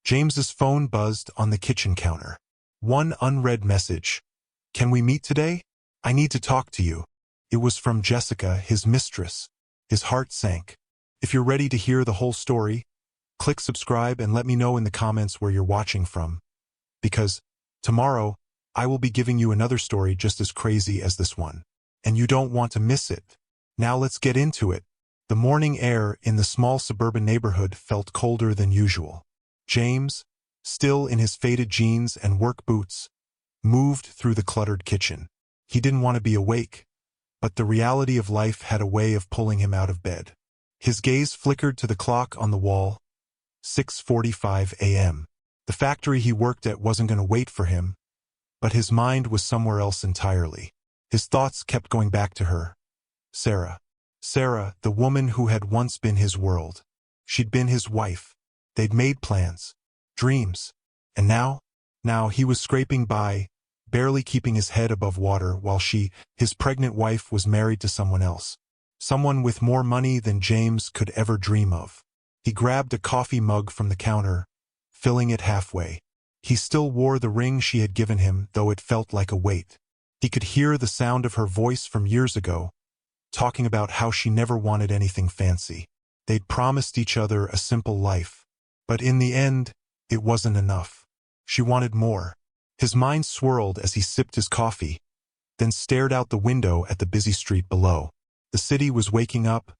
James's phone buzzed on the kitchen counter. One unread message. "Can we meet today? I need to talk to you." It was from Jessica, his mistress. His heart sank. If you're ready to hear the whole story, click subscribe and let me know in the comments where you're watching from. Because tomorrow, I will be giving you another story just as crazy as this one. And you don't want to miss it. Now let's get into it. The morning air in the small suburban neighborhood felt colder than usual. James, still in his faded jeans and work boots, moved through the cluttered kitchen. He didn't want to be awake, but the reality of life had a way of pulling him out of bed. His gaze flickered to the clock on the wall. 6:45 a.m. The factory he worked at wasn't going to wait for him, but his mind was somewhere else entirely. His thoughts kept going back to her. Sarah. Sarah, the woman who had once been his world. She'd been his wife. They'd made plans, dreams. And now he was scraping by, barely keeping his head above water while his pregnant wife, was married to someone else. Someone with more money than James could ever dream of. He grabbed a coffee mug from the counter, filling it halfway. He still wore the ring she had given him, though it felt like a weight. He could hear the sound of her voice from years ago, talking about how she never wanted anything fancy. They'd promised each other a simple life. But in the end, it wasn't enough. She wanted more. His mind swirled as he sipped his coffee, then stared out the window at the busy street below. The city was waking up,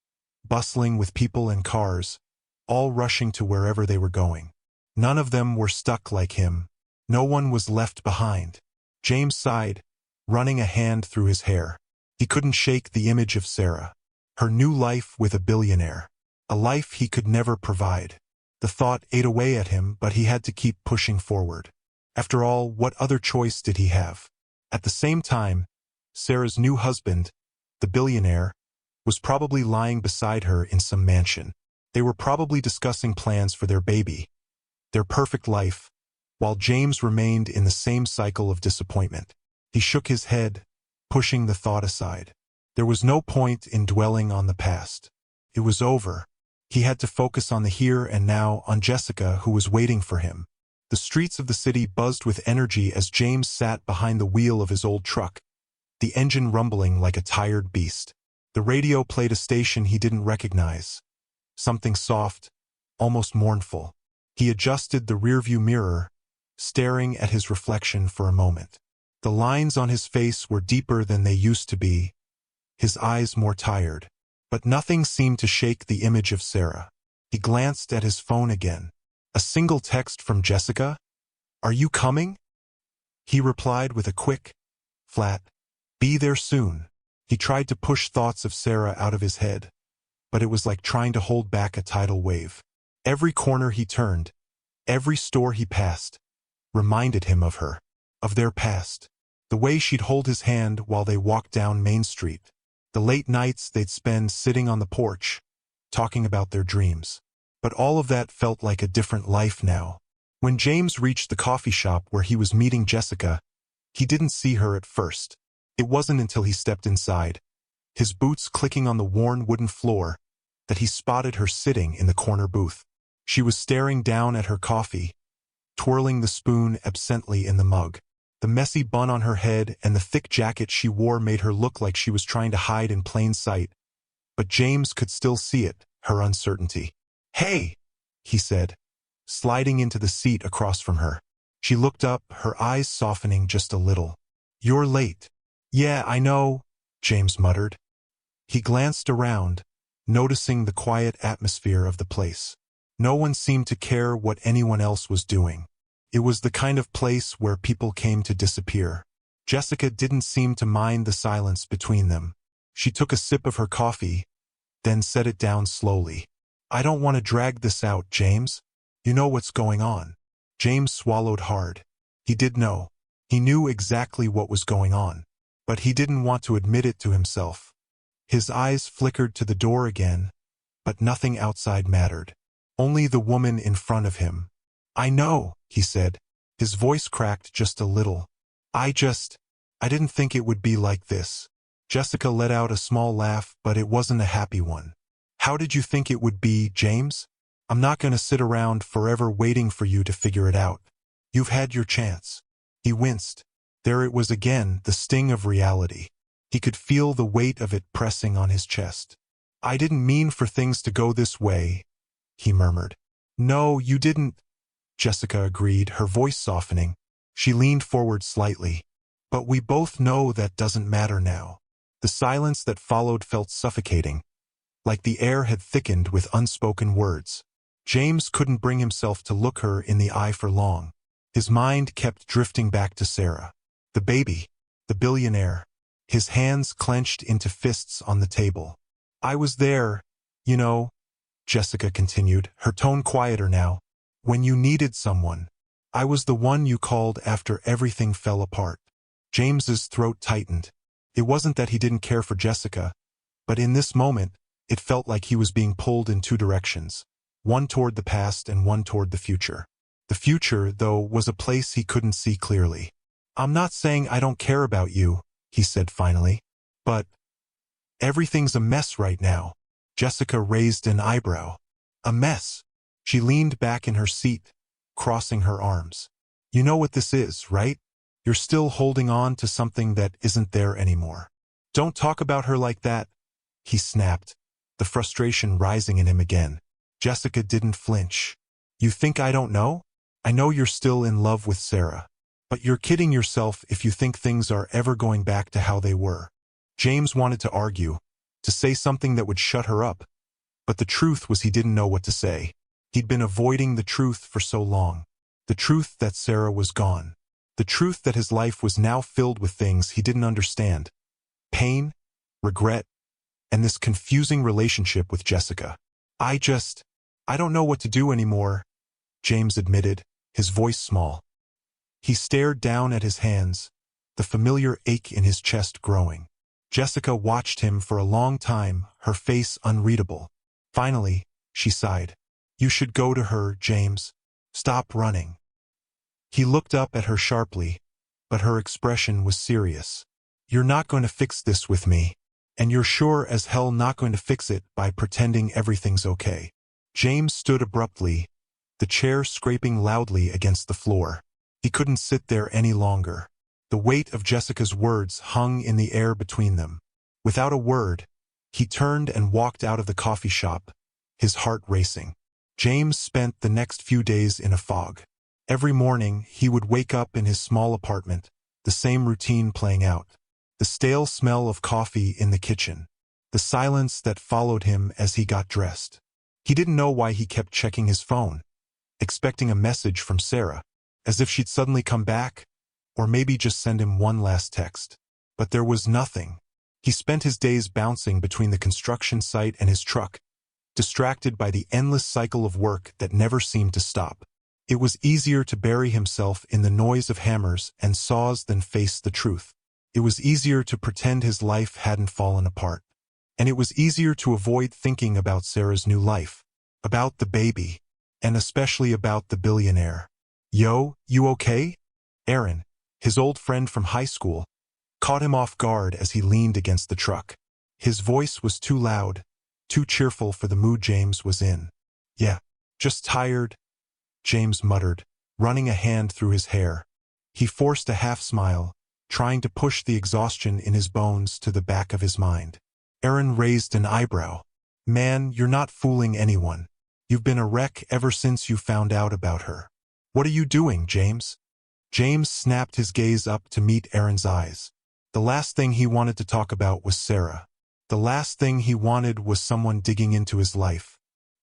bustling with people and cars, all rushing to wherever they were going. None of them were stuck like him. No one was left behind. James sighed, running a hand through his hair. He couldn't shake the image of Sarah. Her new life with a billionaire. A life he could never provide. The thought ate away at him, but he had to keep pushing forward. After all, what other choice did he have? At the same time, Sarah's new husband, the billionaire, was probably lying beside her in some mansion. They were probably discussing plans for their baby, their perfect life, while James remained in the same cycle of disappointment. He shook his head, pushing the thought aside. There was no point in dwelling on the past. It was over. He had to focus on the here and now, on Jessica, who was waiting for him. The streets of the city buzzed with energy as James sat behind the wheel of his old truck, the engine rumbling like a tired beast. The radio played a station he didn't recognize. Something soft, almost mournful. He adjusted the rearview mirror, staring at his reflection for a moment. The lines on his face were deeper than they used to be, his eyes more tired. But nothing seemed to shake the image of Sarah. He glanced at his phone again. A single text from Jessica. "Are you coming?" He replied with a quick, flat, "Be there soon." He tried to push thoughts of Sarah out of his head, but it was like trying to hold back a tidal wave. Every corner he turned, every store he passed, reminded him of her, of their past. The way she'd hold his hand while they walked down Main Street. The late nights they'd spend sitting on the porch, talking about their dreams. But all of that felt like a different life now. When James reached the coffee shop where he was meeting Jessica, he didn't see her at first. It wasn't until he stepped inside, his boots clicking on the worn wooden floor, that he spotted her sitting in the corner booth. She was staring down at her coffee, twirling the spoon absently in the mug. The messy bun on her head and the thick jacket she wore made her look like she was trying to hide in plain sight. But James could still see it, her uncertainty. "Hey," he said, sliding into the seat across from her. She looked up, her eyes softening just a little. "You're late." "Yeah, I know," James muttered. He glanced around, noticing the quiet atmosphere of the place. No one seemed to care what anyone else was doing. It was the kind of place where people came to disappear. Jessica didn't seem to mind the silence between them. She took a sip of her coffee, then set it down slowly. "I don't want to drag this out, James. You know what's going on." James swallowed hard. He did know. He knew exactly what was going on. But he didn't want to admit it to himself. His eyes flickered to the door again, but nothing outside mattered. Only the woman in front of him. "I know," he said. His voice cracked just a little. I didn't think it would be like this." Jessica let out a small laugh, but it wasn't a happy one. "How did you think it would be, James?" I'm not going to sit around forever waiting for you to figure it out. You've had your chance. He winced. There it was again, the sting of reality. He could feel the weight of it pressing on his chest. I didn't mean for things to go this way, he murmured. No, you didn't, Jessica agreed, her voice softening. She leaned forward slightly. But we both know that doesn't matter now. The silence that followed felt suffocating, like the air had thickened with unspoken words. James couldn't bring himself to look her in the eye for long. His mind kept drifting back to Sarah. The baby. The billionaire. His hands clenched into fists on the table. I was there, you know, Jessica continued, her tone quieter now. When you needed someone. I was the one you called after everything fell apart. James's throat tightened. It wasn't that he didn't care for Jessica, but in this moment, it felt like he was being pulled in two directions, one toward the past and one toward the future. The future, though, was a place he couldn't see clearly. I'm not saying I don't care about you, he said finally, but everything's a mess right now. Jessica raised an eyebrow. A mess. She leaned back in her seat, crossing her arms. You know what this is, right? You're still holding on to something that isn't there anymore. Don't talk about her like that, he snapped, the frustration rising in him again. Jessica didn't flinch. You think I don't know? I know you're still in love with Sarah. But you're kidding yourself if you think things are ever going back to how they were. James wanted to argue, to say something that would shut her up. But the truth was he didn't know what to say. He'd been avoiding the truth for so long. The truth that Sarah was gone. The truth that his life was now filled with things he didn't understand. Pain, regret, and this confusing relationship with Jessica. I don't know what to do anymore, James admitted, his voice small. He stared down at his hands, the familiar ache in his chest growing. Jessica watched him for a long time, her face unreadable. Finally, she sighed. You should go to her, James. Stop running. He looked up at her sharply, but her expression was serious. You're not going to fix this with me, and you're sure as hell not going to fix it by pretending everything's okay. James stood abruptly, the chair scraping loudly against the floor. He couldn't sit there any longer. The weight of Jessica's words hung in the air between them. Without a word, he turned and walked out of the coffee shop, his heart racing. James spent the next few days in a fog. Every morning, he would wake up in his small apartment, the same routine playing out. The stale smell of coffee in the kitchen. The silence that followed him as he got dressed. He didn't know why he kept checking his phone, expecting a message from Sarah, as if she'd suddenly come back, or maybe just send him one last text. But there was nothing. He spent his days bouncing between the construction site and his truck, distracted by the endless cycle of work that never seemed to stop. It was easier to bury himself in the noise of hammers and saws than face the truth. It was easier to pretend his life hadn't fallen apart. And it was easier to avoid thinking about Sarah's new life, about the baby, and especially about the billionaire. Yo, you okay? Aaron, his old friend from high school, caught him off guard as he leaned against the truck. His voice was too loud, too cheerful for the mood James was in. Yeah, just tired, James muttered, running a hand through his hair. He forced a half-smile, trying to push the exhaustion in his bones to the back of his mind. Aaron raised an eyebrow. Man, you're not fooling anyone. You've been a wreck ever since you found out about her. What are you doing, James? James snapped his gaze up to meet Aaron's eyes. The last thing he wanted to talk about was Sarah. The last thing he wanted was someone digging into his life.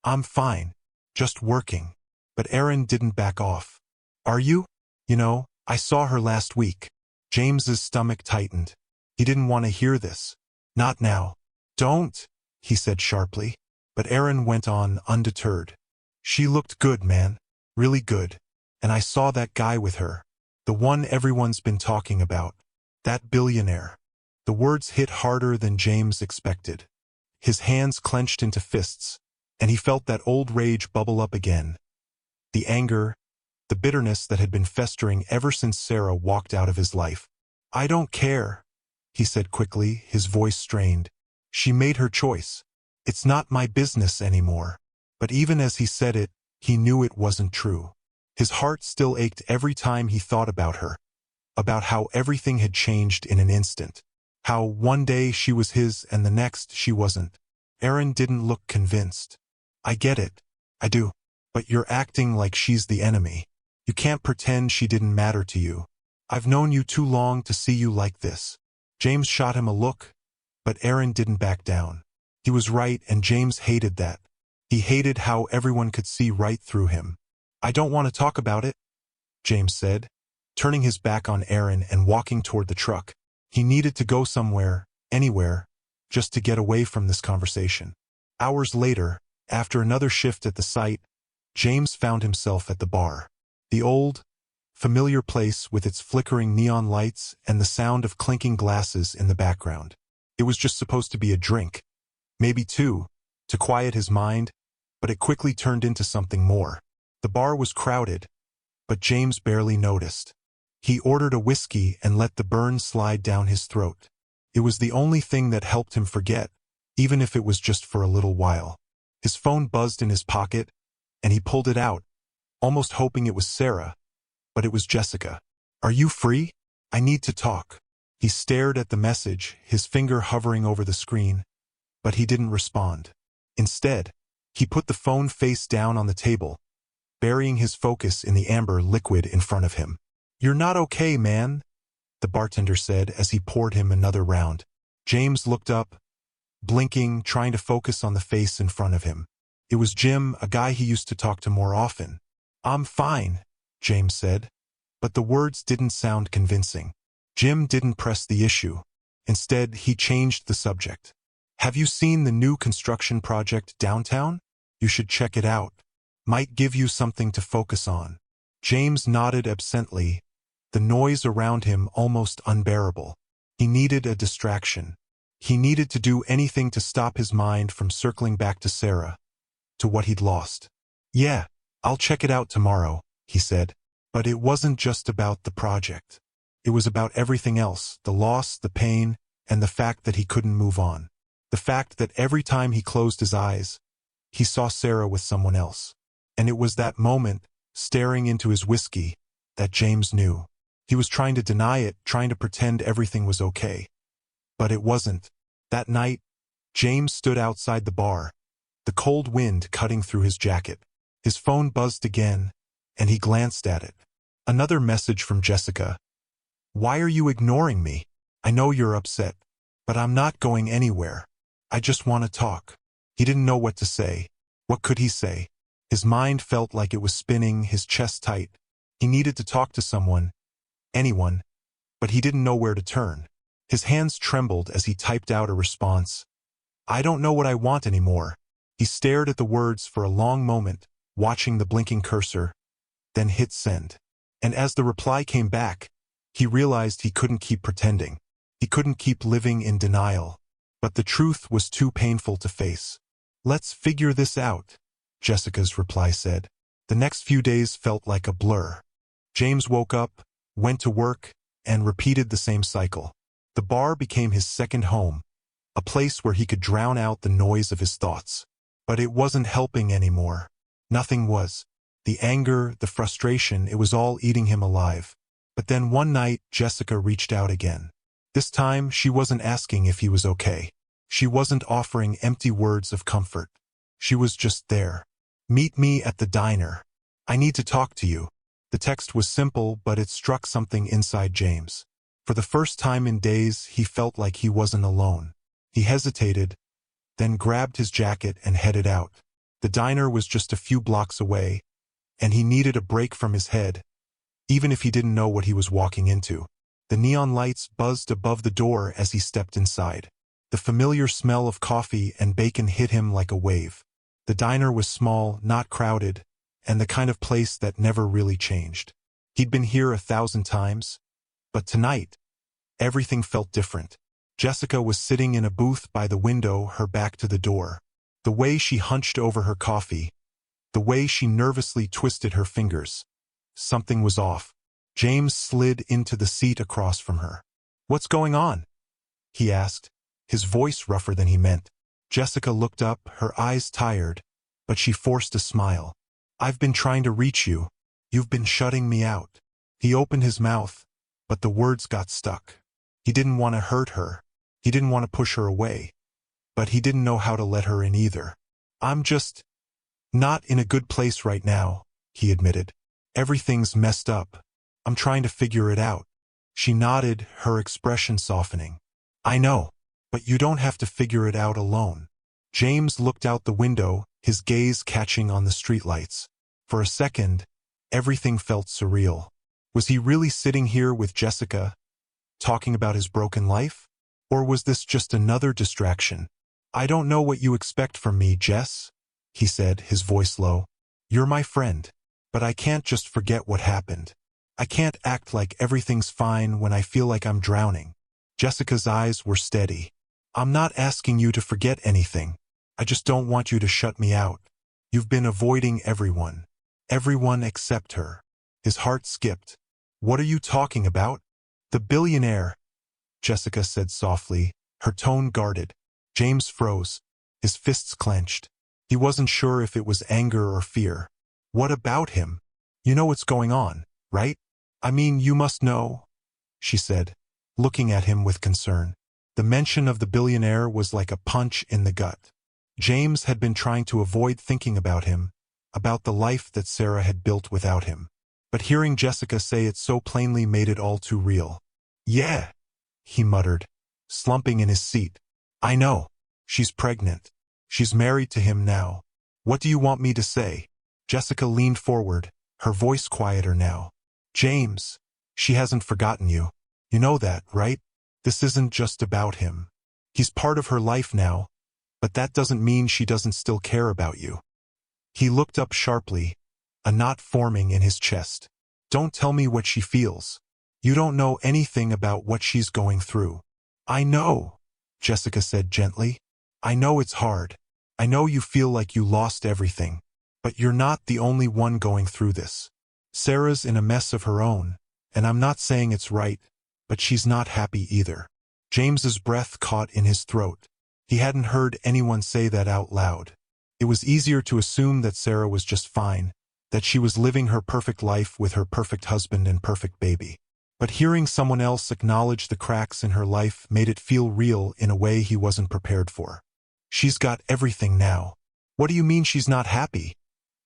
I'm fine. Just working. But Aaron didn't back off. Are you? You know, I saw her last week. James's stomach tightened. He didn't want to hear this. Not now. Don't, he said sharply. But Aaron went on undeterred. She looked good, man. Really good. And I saw that guy with her. The one everyone's been talking about. That billionaire. The words hit harder than James expected. His hands clenched into fists, and he felt that old rage bubble up again. The anger, the bitterness that had been festering ever since Sarah walked out of his life. I don't care, he said quickly, his voice strained. She made her choice. It's not my business anymore. But even as he said it, he knew it wasn't true. His heart still ached every time he thought about her, about how everything had changed in an instant. How one day she was his and the next she wasn't. Aaron didn't look convinced. I get it. I do. But you're acting like she's the enemy. You can't pretend she didn't matter to you. I've known you too long to see you like this. James shot him a look, but Aaron didn't back down. He was right, and James hated that. He hated how everyone could see right through him. I don't want to talk about it, James said, turning his back on Aaron and walking toward the truck. He needed to go somewhere, anywhere, just to get away from this conversation. Hours later, after another shift at the site, James found himself at the bar. The old, familiar place with its flickering neon lights and the sound of clinking glasses in the background. It was just supposed to be a drink, maybe two, to quiet his mind, but it quickly turned into something more. The bar was crowded, but James barely noticed. He ordered a whiskey and let the burn slide down his throat. It was the only thing that helped him forget, even if it was just for a little while. His phone buzzed in his pocket, and he pulled it out, almost hoping it was Sarah, but it was Jessica. Are you free? I need to talk. He stared at the message, his finger hovering over the screen, but he didn't respond. Instead, he put the phone face down on the table, burying his focus in the amber liquid in front of him. You're not okay, man, the bartender said as he poured him another round. James looked up, blinking, trying to focus on the face in front of him. It was Jim, a guy he used to talk to more often. I'm fine, James said, but the words didn't sound convincing. Jim didn't press the issue. Instead, he changed the subject. Have you seen the new construction project downtown? You should check it out. Might give you something to focus on. James nodded absently, the noise around him almost unbearable. He needed a distraction. He needed to do anything to stop his mind from circling back to Sarah, to what he'd lost. Yeah, I'll check it out tomorrow, he said. But it wasn't just about the project. It was about everything else, the loss, the pain, and the fact that he couldn't move on. The fact that every time he closed his eyes, he saw Sarah with someone else. And it was that moment, staring into his whiskey, that James knew. He was trying to deny it, trying to pretend everything was okay. But it wasn't. That night, James stood outside the bar, the cold wind cutting through his jacket. His phone buzzed again, and he glanced at it. Another message from Jessica. Why are you ignoring me? I know you're upset, but I'm not going anywhere. I just want to talk. He didn't know what to say. What could he say? His mind felt like it was spinning, his chest tight. He needed to talk to someone, anyone, but he didn't know where to turn. His hands trembled as he typed out a response. I don't know what I want anymore. He stared at the words for a long moment, watching the blinking cursor, then hit send. And as the reply came back, he realized he couldn't keep pretending. He couldn't keep living in denial. But the truth was too painful to face. Let's figure this out, Jessica's reply said. The next few days felt like a blur. James woke up, went to work, and repeated the same cycle. The bar became his second home, a place where he could drown out the noise of his thoughts. But it wasn't helping anymore. Nothing was. The anger, the frustration, it was all eating him alive. But then one night, Jessica reached out again. This time, she wasn't asking if he was okay. She wasn't offering empty words of comfort. She was just there. Meet me at the diner. I need to talk to you. The text was simple, but it struck something inside James. For the first time in days, he felt like he wasn't alone. He hesitated, then grabbed his jacket and headed out. The diner was just a few blocks away, and he needed a break from his head, even if he didn't know what he was walking into. The neon lights buzzed above the door as he stepped inside. The familiar smell of coffee and bacon hit him like a wave. The diner was small, not crowded, and the kind of place that never really changed. He'd been here 1,000 times, but tonight, everything felt different. Jessica was sitting in a booth by the window, her back to the door. The way she hunched over her coffee, the way she nervously twisted her fingers, something was off. James slid into the seat across from her. What's going on? He asked, his voice rougher than he meant. Jessica looked up, her eyes tired, but she forced a smile. "I've been trying to reach you. You've been shutting me out." He opened his mouth, but the words got stuck. He didn't want to hurt her. He didn't want to push her away. But he didn't know how to let her in either. "I'm just not in a good place right now," he admitted. "Everything's messed up. I'm trying to figure it out." She nodded, her expression softening. "I know, but you don't have to figure it out alone." James looked out the window, his gaze catching on the streetlights. For a second, everything felt surreal. Was he really sitting here with Jessica, talking about his broken life? Or was this just another distraction? "I don't know what you expect from me, Jess," he said, his voice low. "You're my friend, but I can't just forget what happened. I can't act like everything's fine when I feel like I'm drowning." Jessica's eyes were steady. "I'm not asking you to forget anything. I just don't want you to shut me out. You've been avoiding everyone. Everyone except her." His heart skipped. "What are you talking about?" "The billionaire," Jessica said softly, her tone guarded. James froze, his fists clenched. He wasn't sure if it was anger or fear. "What about him? You know what's going on, right?" "I mean, you must know," she said, looking at him with concern. The mention of the billionaire was like a punch in the gut. James had been trying to avoid thinking about him, about the life that Sarah had built without him. But hearing Jessica say it so plainly made it all too real. "Yeah," he muttered, slumping in his seat. "I know. She's pregnant. She's married to him now. What do you want me to say?" Jessica leaned forward, her voice quieter now. "James, she hasn't forgotten you. You know that, right? This isn't just about him. He's part of her life now, but that doesn't mean she doesn't still care about you." He looked up sharply, a knot forming in his chest. "Don't tell me what she feels. You don't know anything about what she's going through." "I know," Jessica said gently. "I know it's hard. I know you feel like you lost everything. But you're not the only one going through this. Sarah's in a mess of her own, and I'm not saying it's right, but she's not happy either." James's breath caught in his throat. He hadn't heard anyone say that out loud. It was easier to assume that Sarah was just fine, that she was living her perfect life with her perfect husband and perfect baby. But hearing someone else acknowledge the cracks in her life made it feel real in a way he wasn't prepared for. "She's got everything now." "What do you mean she's not happy?"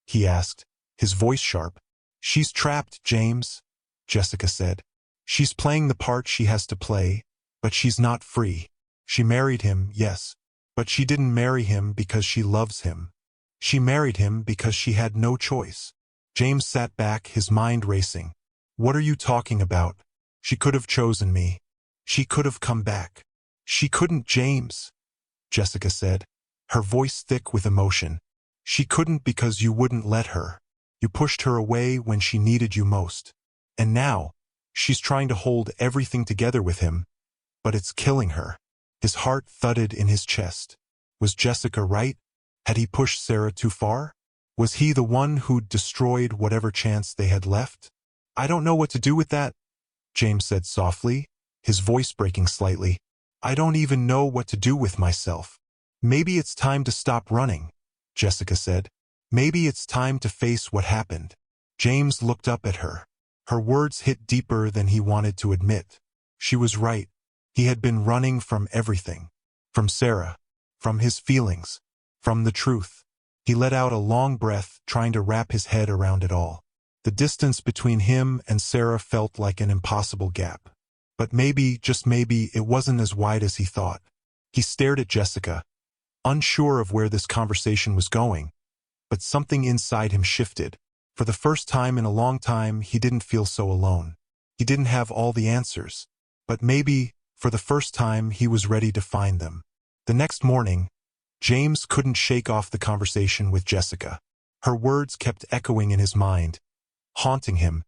he asked, his voice sharp. "She's trapped, James," Jessica said. "She's playing the part she has to play, but she's not free. She married him, yes, but she didn't marry him because she loves him. She married him because she had no choice." James sat back, his mind racing. "What are you talking about? She could have chosen me. She could have come back." "She couldn't, James," Jessica said, her voice thick with emotion. "She couldn't because you wouldn't let her. You pushed her away when she needed you most. And now, she's trying to hold everything together with him, but it's killing her." His heart thudded in his chest. Was Jessica right? Had he pushed Sarah too far? Was he the one who'd destroyed whatever chance they had left? "I don't know what to do with that," James said softly, his voice breaking slightly. "I don't even know what to do with myself." "Maybe it's time to stop running," Jessica said. "Maybe it's time to face what happened." James looked up at her. Her words hit deeper than he wanted to admit. She was right. He had been running from everything. From Sarah. From his feelings. From the truth. He let out a long breath, trying to wrap his head around it all. The distance between him and Sarah felt like an impossible gap. But maybe, just maybe, it wasn't as wide as he thought. He stared at Jessica, unsure of where this conversation was going. But something inside him shifted. For the first time in a long time, he didn't feel so alone. He didn't have all the answers. But maybe, for the first time, he was ready to find them. The next morning, James couldn't shake off the conversation with Jessica. Her words kept echoing in his mind, haunting him,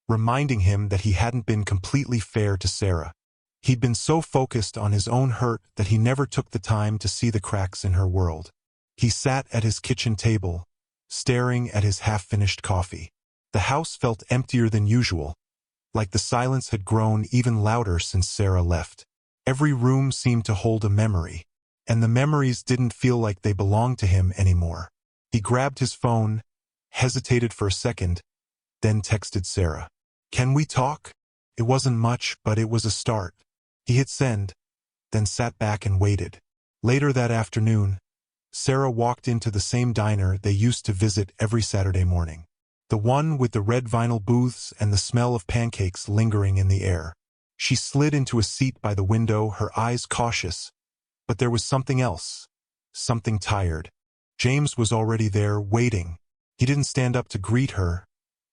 reminding him that he hadn't been completely fair to Sarah. He'd been so focused on his own hurt that he never took the time to see the cracks in her world. He sat at his kitchen table, staring at his half-finished coffee. The house felt emptier than usual, like the silence had grown even louder since Sarah left. Every room seemed to hold a memory, and the memories didn't feel like they belonged to him anymore. He grabbed his phone, hesitated for a second, then texted Sarah. "Can we talk?" It wasn't much, but it was a start. He hit send, then sat back and waited. Later that afternoon, Sarah walked into the same diner they used to visit every Saturday morning. The one with the red vinyl booths and the smell of pancakes lingering in the air. She slid into a seat by the window, her eyes cautious. But there was something else. Something tired. James was already there, waiting. He didn't stand up to greet her,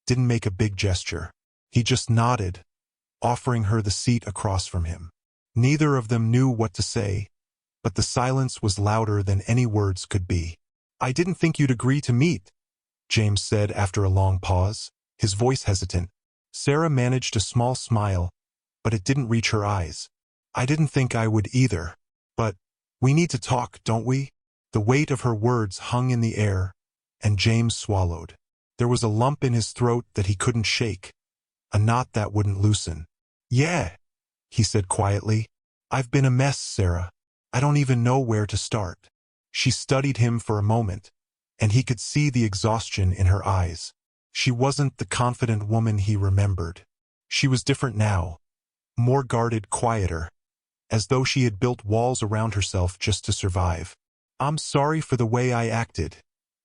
didn't make a big gesture. He just nodded, offering her the seat across from him. Neither of them knew what to say, but the silence was louder than any words could be. "I didn't think you'd agree to meet," James said after a long pause, his voice hesitant. Sarah managed a small smile, but it didn't reach her eyes. "I didn't think I would either. But we need to talk, don't we?" The weight of her words hung in the air, and James swallowed. There was a lump in his throat that he couldn't shake, a knot that wouldn't loosen. "Yeah," he said quietly. "I've been a mess, Sarah. I don't even know where to start." She studied him for a moment, and he could see the exhaustion in her eyes. She wasn't the confident woman he remembered. She was different now, more guarded, quieter, as though she had built walls around herself just to survive. "I'm sorry for the way I acted,"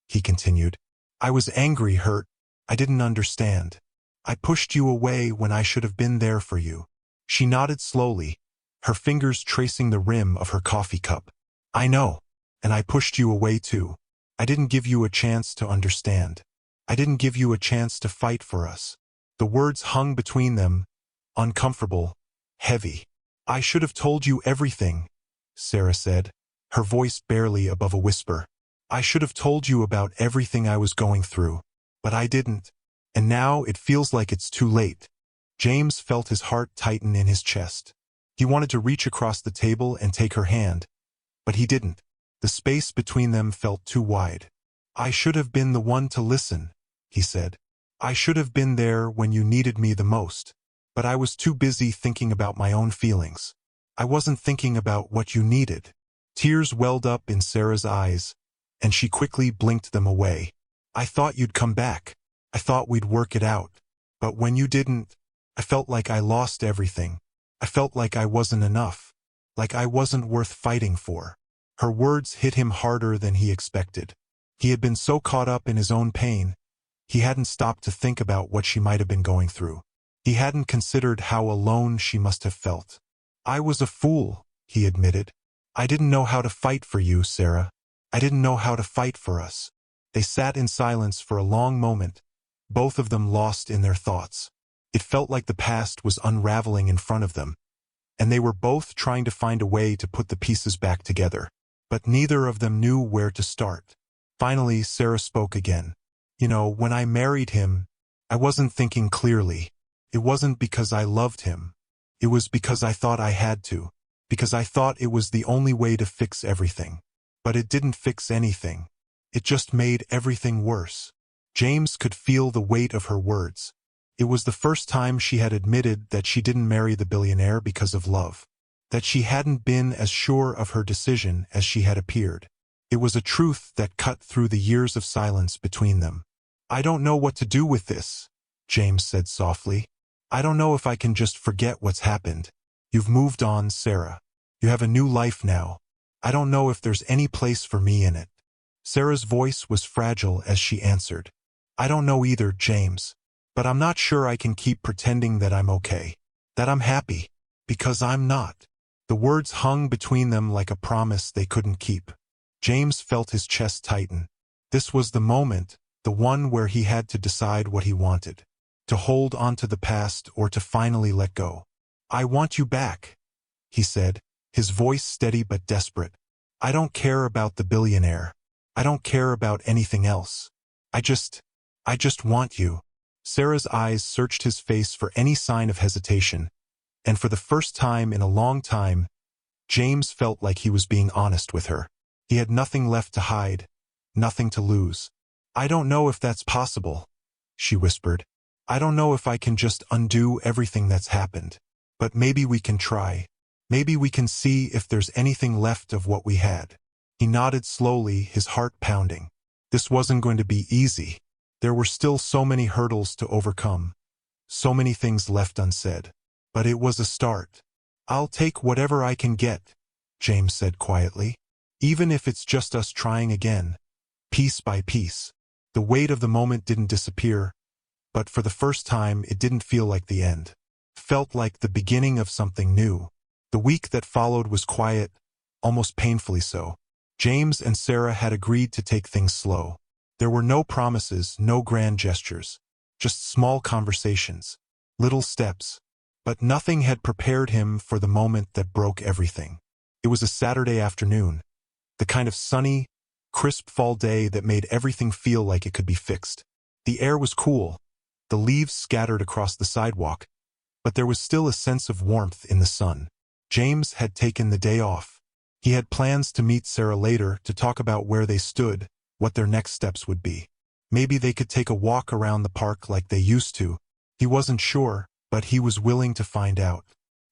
he continued. "I was angry, hurt. I didn't understand. I pushed you away when I should have been there for you." She nodded slowly, her fingers tracing the rim of her coffee cup. "I know, and I pushed you away too. I didn't give you a chance to understand. I didn't give you a chance to fight for us." The words hung between them, uncomfortable, heavy. "I should have told you everything," Sarah said, her voice barely above a whisper. "I should have told you about everything I was going through. But I didn't. And now it feels like it's too late." James felt his heart tighten in his chest. He wanted to reach across the table and take her hand, but he didn't. The space between them felt too wide. "I should have been the one to listen," he said. "I should have been there when you needed me the most. But I was too busy thinking about my own feelings. I wasn't thinking about what you needed." Tears welled up in Sarah's eyes, and she quickly blinked them away. "I thought you'd come back. I thought we'd work it out. But when you didn't, I felt like I lost everything. I felt like I wasn't enough, like I wasn't worth fighting for." Her words hit him harder than he expected. He had been so caught up in his own pain, he hadn't stopped to think about what she might have been going through. He hadn't considered how alone she must have felt. "I was a fool," he admitted. "I didn't know how to fight for you, Sarah. I didn't know how to fight for us." They sat in silence for a long moment, both of them lost in their thoughts. It felt like the past was unraveling in front of them, and they were both trying to find a way to put the pieces back together. But neither of them knew where to start. Finally, Sarah spoke again. "You know, when I married him, I wasn't thinking clearly. It wasn't because I loved him. It was because I thought I had to, because I thought it was the only way to fix everything. But it didn't fix anything. It just made everything worse." James could feel the weight of her words. It was the first time she had admitted that she didn't marry the billionaire because of love, that she hadn't been as sure of her decision as she had appeared. It was a truth that cut through the years of silence between them. "I don't know what to do with this," James said softly. "I don't know if I can just forget what's happened. You've moved on, Sarah. You have a new life now. I don't know if there's any place for me in it." Sarah's voice was fragile as she answered. "I don't know either, James. But I'm not sure I can keep pretending that I'm okay, that I'm happy, because I'm not." The words hung between them like a promise they couldn't keep. James felt his chest tighten. This was the moment, the one where he had to decide what he wanted, to hold on to the past or to finally let go. "I want you back," he said, his voice steady but desperate. "I don't care about the billionaire. I don't care about anything else. I just want you." Sarah's eyes searched his face for any sign of hesitation, and for the first time in a long time, James felt like he was being honest with her. He had nothing left to hide, nothing to lose. "I don't know if that's possible," she whispered. "I don't know if I can just undo everything that's happened. But maybe we can try. Maybe we can see if there's anything left of what we had." He nodded slowly, his heart pounding. This wasn't going to be easy. There were still so many hurdles to overcome, so many things left unsaid. But it was a start. "I'll take whatever I can get," James said quietly. "Even if it's just us trying again, piece by piece." The weight of the moment didn't disappear, but for the first time it didn't feel like the end. Felt like the beginning of something new. The week that followed was quiet, almost painfully so. James and Sarah had agreed to take things slow. There were no promises, no grand gestures, just small conversations, little steps. But nothing had prepared him for the moment that broke everything. It was a Saturday afternoon, the kind of sunny, crisp fall day that made everything feel like it could be fixed. The air was cool, the leaves scattered across the sidewalk, but there was still a sense of warmth in the sun. James had taken the day off. He had plans to meet Sarah later to talk about where they stood, what their next steps would be. Maybe they could take a walk around the park like they used to. He wasn't sure, but he was willing to find out.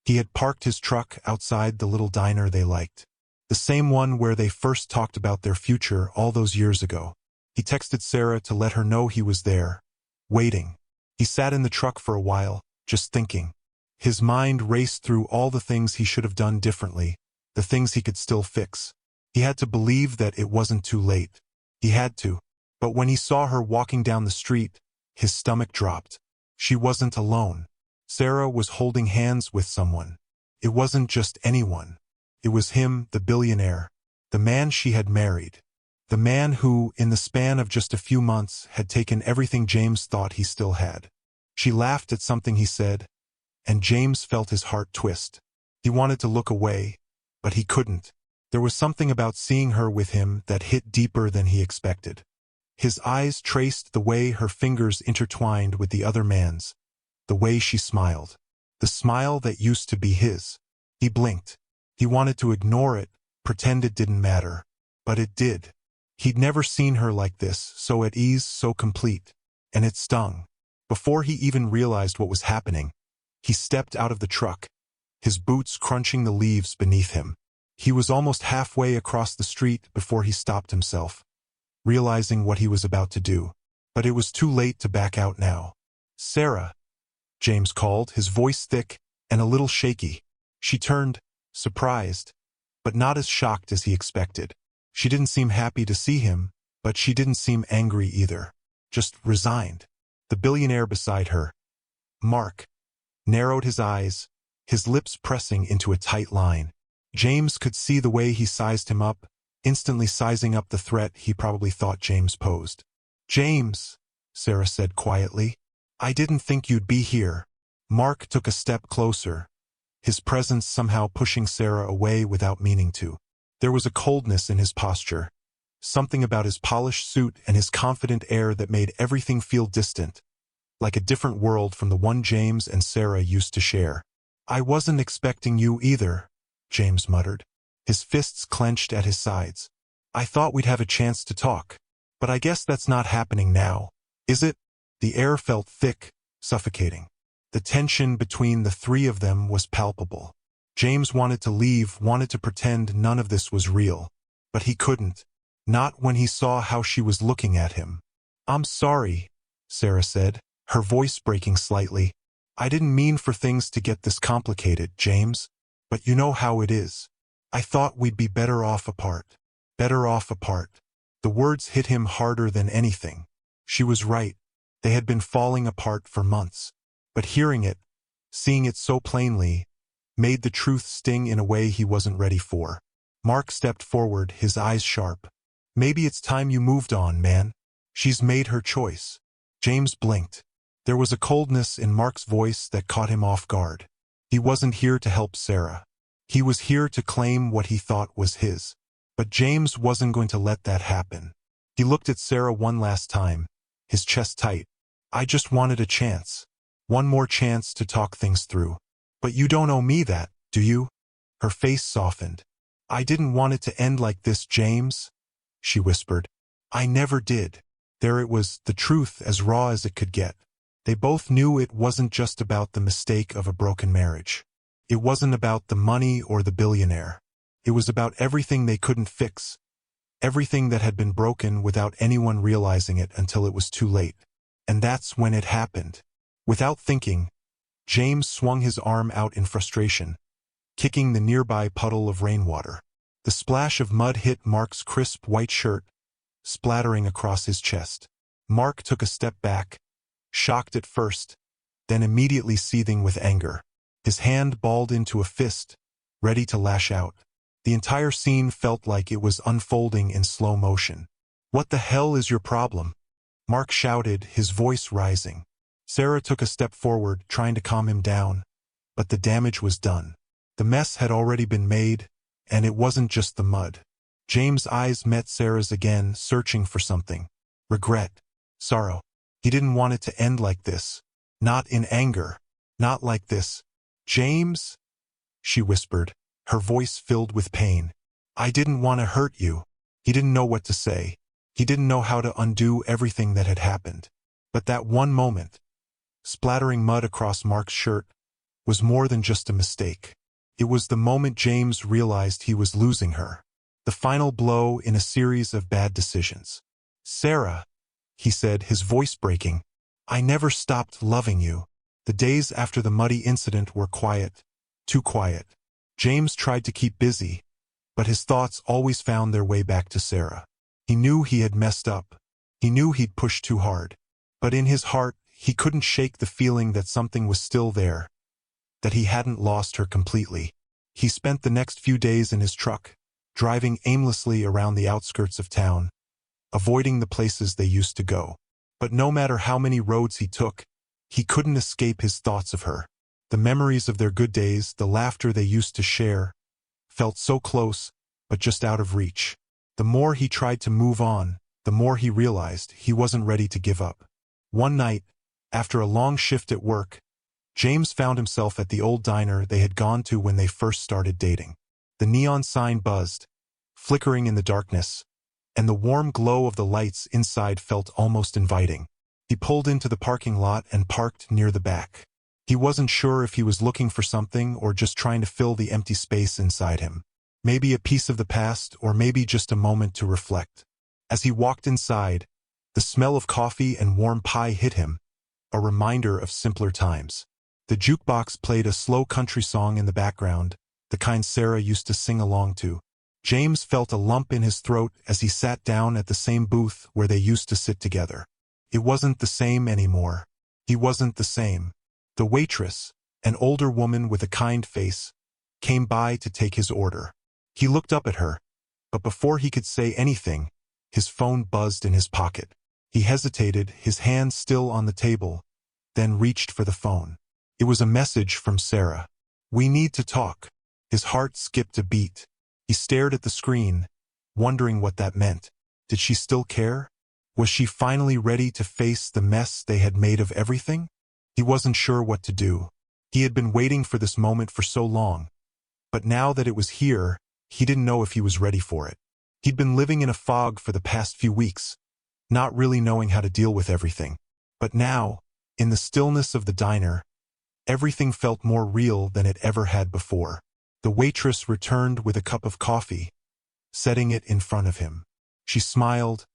He had parked his truck outside the little diner they liked, the same one where they first talked about their future all those years ago. He texted Sarah to let her know he was there, waiting. He sat in the truck for a while, just thinking. His mind raced through all the things he should have done differently, the things he could still fix. He had to believe that it wasn't too late. He had to. But when he saw her walking down the street, his stomach dropped. She wasn't alone. Sarah was holding hands with someone. It wasn't just anyone. It was him, the billionaire, the man she had married, the man who, in the span of just a few months, had taken everything James thought he still had. She laughed at something he said, and James felt his heart twist. He wanted to look away, but he couldn't. There was something about seeing her with him that hit deeper than he expected. His eyes traced the way her fingers intertwined with the other man's, the way she smiled, the smile that used to be his. He blinked. He wanted to ignore it, pretend it didn't matter. But it did. He'd never seen her like this, so at ease, so complete. And it stung. Before he even realized what was happening, he stepped out of the truck, his boots crunching the leaves beneath him. He was almost halfway across the street before he stopped himself, realizing what he was about to do. But it was too late to back out now. "Sarah," James called, his voice thick and a little shaky. She turned, surprised, but not as shocked as he expected. She didn't seem happy to see him, but she didn't seem angry either. Just resigned. The billionaire beside her, Mark, narrowed his eyes, his lips pressing into a tight line. James could see the way he sized him up, instantly sizing up the threat he probably thought James posed. "James," Sarah said quietly, "I didn't think you'd be here." Mark took a step closer, his presence somehow pushing Sarah away without meaning to. There was a coldness in his posture, something about his polished suit and his confident air that made everything feel distant, like a different world from the one James and Sarah used to share. "I wasn't expecting you either," James muttered, his fists clenched at his sides. "I thought we'd have a chance to talk. But I guess that's not happening now, is it?" The air felt thick, suffocating. The tension between the three of them was palpable. James wanted to leave, wanted to pretend none of this was real. But he couldn't. Not when he saw how she was looking at him. "I'm sorry," Sarah said, her voice breaking slightly. "I didn't mean for things to get this complicated, James. But you know how it is. I thought we'd be better off apart. Better off apart." The words hit him harder than anything. She was right. They had been falling apart for months. But hearing it, seeing it so plainly, made the truth sting in a way he wasn't ready for. Mark stepped forward, his eyes sharp. "Maybe it's time you moved on, man. She's made her choice." James blinked. There was a coldness in Mark's voice that caught him off guard. He wasn't here to help Sarah. He was here to claim what he thought was his. But James wasn't going to let that happen. He looked at Sarah one last time, his chest tight. "I just wanted a chance. One more chance to talk things through. But you don't owe me that, do you?" Her face softened. "I didn't want it to end like this, James," she whispered. "I never did." There it was, the truth as raw as it could get. They both knew it wasn't just about the mistake of a broken marriage. It wasn't about the money or the billionaire. It was about everything they couldn't fix. Everything that had been broken without anyone realizing it until it was too late. And that's when it happened. Without thinking, James swung his arm out in frustration, kicking the nearby puddle of rainwater. The splash of mud hit Mark's crisp white shirt, splattering across his chest. Mark took a step back, shocked at first, then immediately seething with anger. His hand balled into a fist, ready to lash out. The entire scene felt like it was unfolding in slow motion. "What the hell is your problem?" Mark shouted, his voice rising. Sarah took a step forward, trying to calm him down, but the damage was done. The mess had already been made, and it wasn't just the mud. James' eyes met Sarah's again, searching for something. Regret. Sorrow. He didn't want it to end like this. Not in anger. Not like this. "James?" she whispered, her voice filled with pain. "I didn't want to hurt you." He didn't know what to say. He didn't know how to undo everything that had happened. But that one moment, splattering mud across Mark's shirt, was more than just a mistake. It was the moment James realized he was losing her. The final blow in a series of bad decisions. "Sarah," he said, his voice breaking, "I never stopped loving you." The days after the muddy incident were quiet. Too quiet. James tried to keep busy, but his thoughts always found their way back to Sarah. He knew he had messed up. He knew he'd pushed too hard. But in his heart, he couldn't shake the feeling that something was still there, that he hadn't lost her completely. He spent the next few days in his truck, driving aimlessly around the outskirts of town, avoiding the places they used to go. But no matter how many roads he took, he couldn't escape his thoughts of her. The memories of their good days, the laughter they used to share, felt so close, but just out of reach. The more he tried to move on, the more he realized he wasn't ready to give up. One night, after a long shift at work, James found himself at the old diner they had gone to when they first started dating. The neon sign buzzed, flickering in the darkness, and the warm glow of the lights inside felt almost inviting. He pulled into the parking lot and parked near the back. He wasn't sure if he was looking for something or just trying to fill the empty space inside him. Maybe a piece of the past, or maybe just a moment to reflect. As he walked inside, the smell of coffee and warm pie hit him, a reminder of simpler times. The jukebox played a slow country song in the background, the kind Sarah used to sing along to. James felt a lump in his throat as he sat down at the same booth where they used to sit together. It wasn't the same anymore. He wasn't the same. The waitress, an older woman with a kind face, came by to take his order. He looked up at her, but before he could say anything, his phone buzzed in his pocket. He hesitated, his hand still on the table, then reached for the phone. It was a message from Sarah. "We need to talk." His heart skipped a beat. He stared at the screen, wondering what that meant. Did she still care? Was she finally ready to face the mess they had made of everything? He wasn't sure what to do. He had been waiting for this moment for so long, but now that it was here, he didn't know if he was ready for it. He'd been living in a fog for the past few weeks, not really knowing how to deal with everything. But now, in the stillness of the diner, everything felt more real than it ever had before. The waitress returned with a cup of coffee, setting it in front of him. She smiled,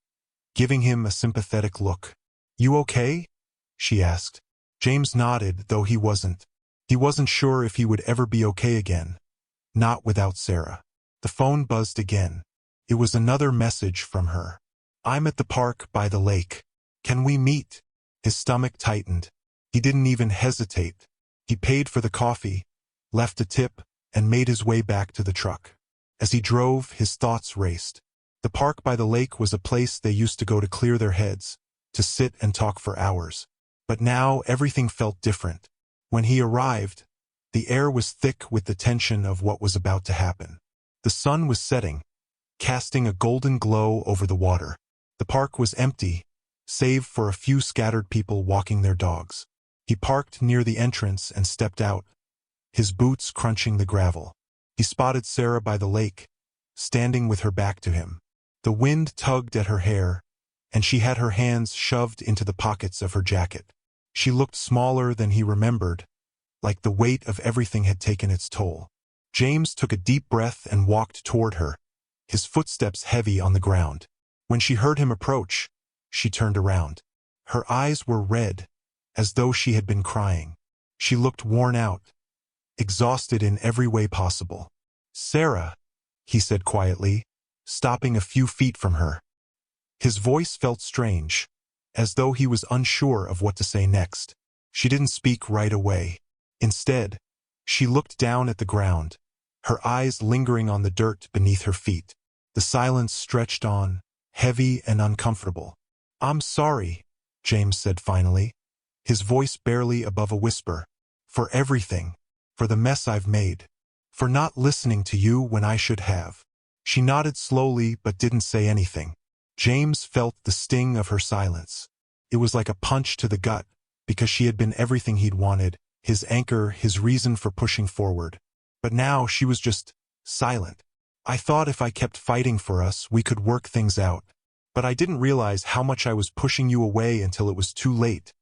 giving him a sympathetic look. "You okay?" she asked. James nodded, though he wasn't. He wasn't sure if he would ever be okay again. Not without Sarah. The phone buzzed again. It was another message from her. "I'm at the park by the lake. Can we meet?" His stomach tightened. He didn't even hesitate. He paid for the coffee, left a tip, and made his way back to the truck. As he drove, his thoughts raced. The park by the lake was a place they used to go to clear their heads, to sit and talk for hours. But now everything felt different. When he arrived, the air was thick with the tension of what was about to happen. The sun was setting, casting a golden glow over the water. The park was empty, save for a few scattered people walking their dogs. He parked near the entrance and stepped out, his boots crunching the gravel. He spotted Sarah by the lake, standing with her back to him. The wind tugged at her hair, and she had her hands shoved into the pockets of her jacket. She looked smaller than he remembered, like the weight of everything had taken its toll. James took a deep breath and walked toward her, his footsteps heavy on the ground. When she heard him approach, she turned around. Her eyes were red, as though she had been crying. She looked worn out, exhausted in every way possible. "Sarah," he said quietly, stopping a few feet from her. His voice felt strange, as though he was unsure of what to say next. She didn't speak right away. Instead, she looked down at the ground, her eyes lingering on the dirt beneath her feet. The silence stretched on, heavy and uncomfortable. "I'm sorry," James said finally, his voice barely above a whisper. "For everything. For the mess I've made. For not listening to you when I should have." She nodded slowly but didn't say anything. James felt the sting of her silence. It was like a punch to the gut, because she had been everything he'd wanted, his anchor, his reason for pushing forward. But now she was just silent. "I thought if I kept fighting for us, we could work things out. But I didn't realize how much I was pushing you away until it was too late,"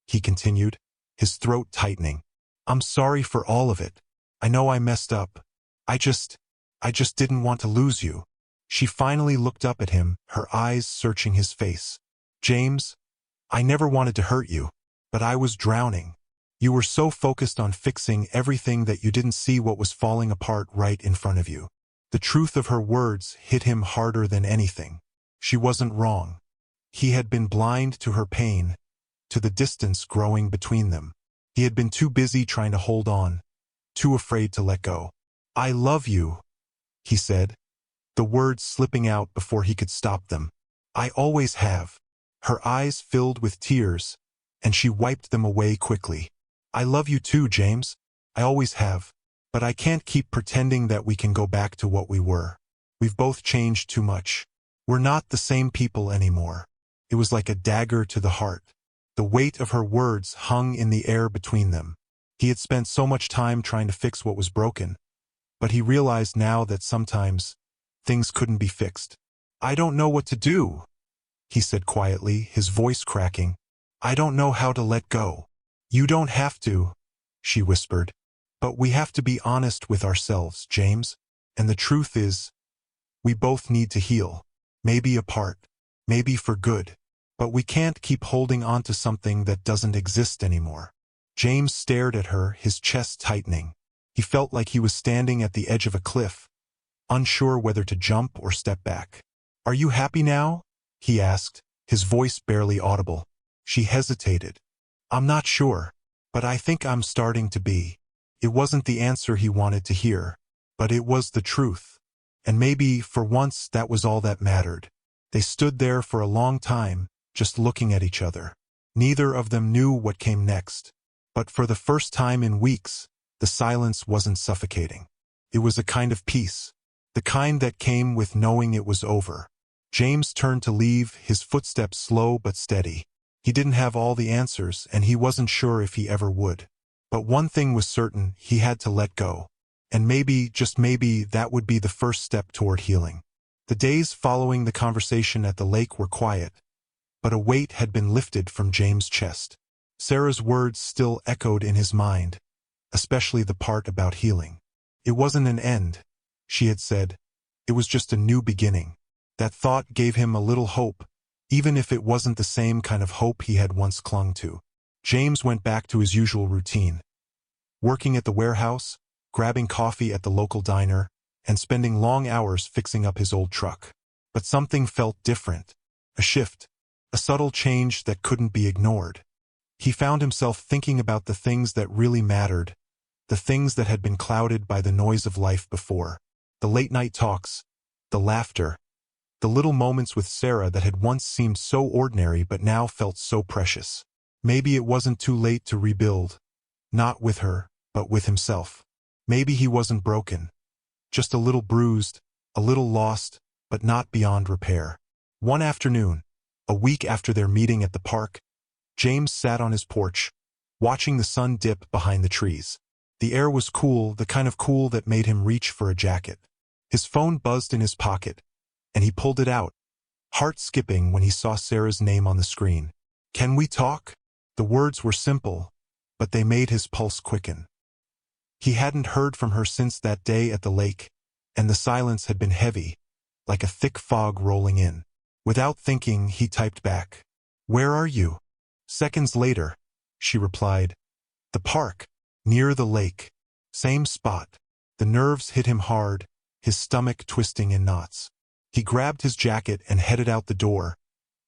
he continued, his throat tightening. "I'm sorry for all of it. I know I messed up. I just didn't want to lose you." She finally looked up at him, her eyes searching his face. "James, I never wanted to hurt you, but I was drowning. You were so focused on fixing everything that you didn't see what was falling apart right in front of you." The truth of her words hit him harder than anything. She wasn't wrong. He had been blind to her pain, to the distance growing between them. He had been too busy trying to hold on, too afraid to let go. "I love you," he said, the words slipping out before he could stop them. "I always have." Her eyes filled with tears, and she wiped them away quickly. "I love you too, James. I always have. But I can't keep pretending that we can go back to what we were. We've both changed too much. We're not the same people anymore." It was like a dagger to the heart. The weight of her words hung in the air between them. He had spent so much time trying to fix what was broken, but he realized now that sometimes things couldn't be fixed. "I don't know what to do," he said quietly, his voice cracking. "I don't know how to let go." "You don't have to," she whispered. "But we have to be honest with ourselves, James. And the truth is, we both need to heal. Maybe apart. Maybe for good. But we can't keep holding on to something that doesn't exist anymore." James stared at her, his chest tightening. He felt like he was standing at the edge of a cliff, unsure whether to jump or step back. "Are you happy now?" he asked, his voice barely audible. She hesitated. "I'm not sure, but I think I'm starting to be." It wasn't the answer he wanted to hear, but it was the truth. And maybe, for once, that was all that mattered. They stood there for a long time, just looking at each other. Neither of them knew what came next. But for the first time in weeks, the silence wasn't suffocating. It was a kind of peace. The kind that came with knowing it was over. James turned to leave, his footsteps slow but steady. He didn't have all the answers, and he wasn't sure if he ever would. But one thing was certain, he had to let go. And maybe, just maybe, that would be the first step toward healing. The days following the conversation at the lake were quiet, but a weight had been lifted from James' chest. Sarah's words still echoed in his mind, especially the part about healing. It wasn't an end, she had said. It was just a new beginning. That thought gave him a little hope, even if it wasn't the same kind of hope he had once clung to. James went back to his usual routine, working at the warehouse, grabbing coffee at the local diner, and spending long hours fixing up his old truck. But something felt different. A shift. A subtle change that couldn't be ignored. He found himself thinking about the things that really mattered, the things that had been clouded by the noise of life before. The late-night talks, the laughter, the little moments with Sarah that had once seemed so ordinary but now felt so precious. Maybe it wasn't too late to rebuild. Not with her, but with himself. Maybe he wasn't broken. Just a little bruised, a little lost, but not beyond repair. One afternoon, a week after their meeting at the park, James sat on his porch, watching the sun dip behind the trees. The air was cool, the kind of cool that made him reach for a jacket. His phone buzzed in his pocket, and he pulled it out, heart skipping when he saw Sarah's name on the screen. "Can we talk?" The words were simple, but they made his pulse quicken. He hadn't heard from her since that day at the lake, and the silence had been heavy, like a thick fog rolling in. Without thinking, he typed back, "Where are you?" Seconds later, she replied, "The park, near the lake." Same spot. The nerves hit him hard, his stomach twisting in knots. He grabbed his jacket and headed out the door,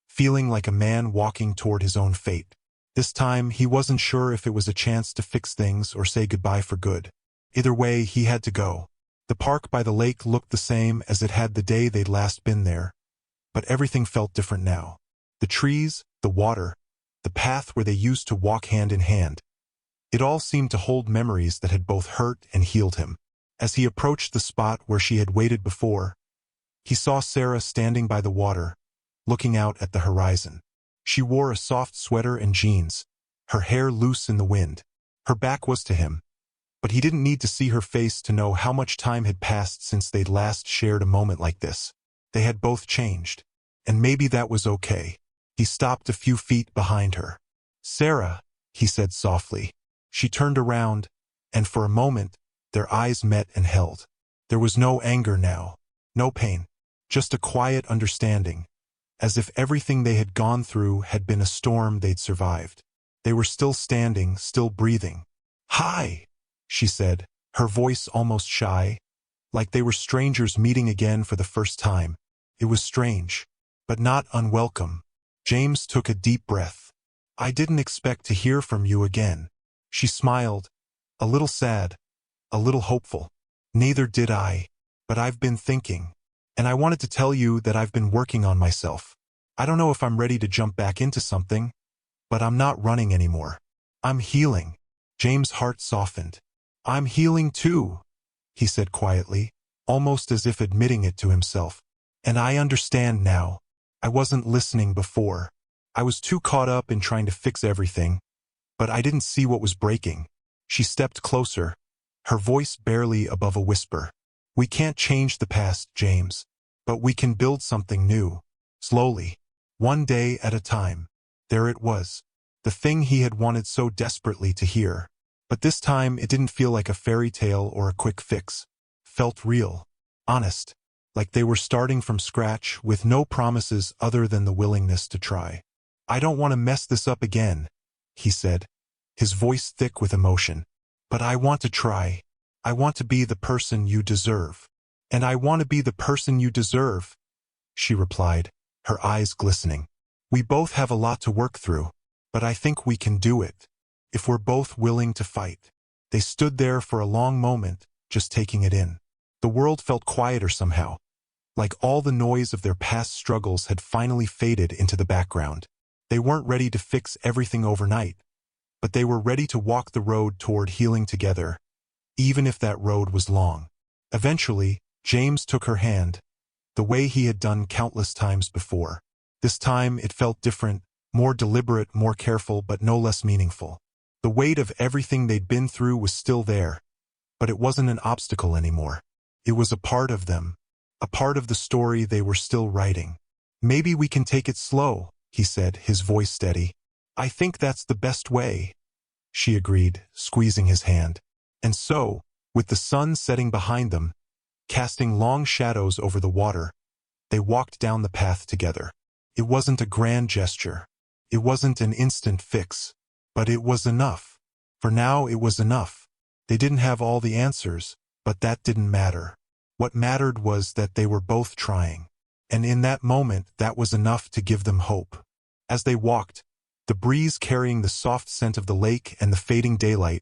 feeling like a man walking toward his own fate. This time, he wasn't sure if it was a chance to fix things or say goodbye for good. Either way, he had to go. The park by the lake looked the same as it had the day they'd last been there, but everything felt different now. The trees, the water, the path where they used to walk hand in hand. It all seemed to hold memories that had both hurt and healed him. As he approached the spot where she had waited before, he saw Sarah standing by the water, looking out at the horizon. She wore a soft sweater and jeans, her hair loose in the wind. Her back was to him, but he didn't need to see her face to know how much time had passed since they'd last shared a moment like this. They had both changed, and maybe that was okay. He stopped a few feet behind her. "Sarah," he said softly. She turned around, and for a moment, their eyes met and held. There was no anger now, no pain, just a quiet understanding, as if everything they had gone through had been a storm they'd survived. They were still standing, still breathing. "Hi," she said, her voice almost shy, like they were strangers meeting again for the first time. It was strange, but not unwelcome. James took a deep breath. "I didn't expect to hear from you again." She smiled, a little sad, a little hopeful. "Neither did I, but I've been thinking, and I wanted to tell you that I've been working on myself. I don't know if I'm ready to jump back into something, but I'm not running anymore. I'm healing." James' heart softened. "I'm healing too," he said quietly, almost as if admitting it to himself. "And I understand now. I wasn't listening before. I was too caught up in trying to fix everything, but I didn't see what was breaking." She stepped closer, her voice barely above a whisper. "We can't change the past, James, but we can build something new, slowly, one day at a time." There it was, the thing he had wanted so desperately to hear. But this time it didn't feel like a fairy tale or a quick fix. It felt real, honest, like they were starting from scratch with no promises other than the willingness to try. "I don't want to mess this up again," he said, his voice thick with emotion. "But I want to try. I want to be the person you deserve." "And I want to be the person you deserve," she replied, her eyes glistening. "We both have a lot to work through, but I think we can do it, if we're both willing to fight." They stood there for a long moment, just taking it in. The world felt quieter somehow, like all the noise of their past struggles had finally faded into the background. They weren't ready to fix everything overnight, but they were ready to walk the road toward healing together, even if that road was long. Eventually, James took her hand, the way he had done countless times before. This time it felt different, more deliberate, more careful, but no less meaningful. The weight of everything they'd been through was still there, but it wasn't an obstacle anymore. It was a part of them, a part of the story they were still writing. "Maybe we can take it slow," he said, his voice steady. "I think that's the best way," she agreed, squeezing his hand. And so, with the sun setting behind them, casting long shadows over the water, they walked down the path together. It wasn't a grand gesture. It wasn't an instant fix. But it was enough. For now it was enough. They didn't have all the answers, but that didn't matter. What mattered was that they were both trying. And in that moment, that was enough to give them hope. As they walked, the breeze carrying the soft scent of the lake and the fading daylight,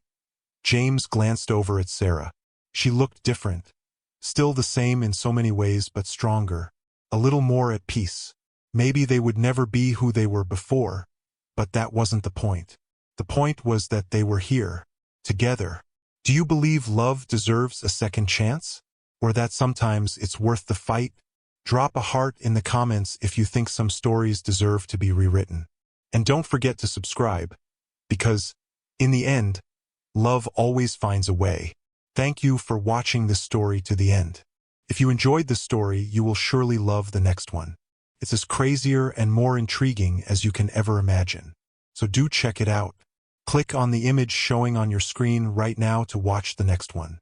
James glanced over at Sarah. She looked different. Still the same in so many ways, but stronger. A little more at peace. Maybe they would never be who they were before, but that wasn't the point. The point was that they were here, together. Do you believe love deserves a second chance? Or that sometimes it's worth the fight? Drop a heart in the comments if you think some stories deserve to be rewritten. And don't forget to subscribe, because, in the end, love always finds a way. Thank you for watching this story to the end. If you enjoyed this story, you will surely love the next one. It's as crazier and more intriguing as you can ever imagine. So do check it out. Click on the image showing on your screen right now to watch the next one.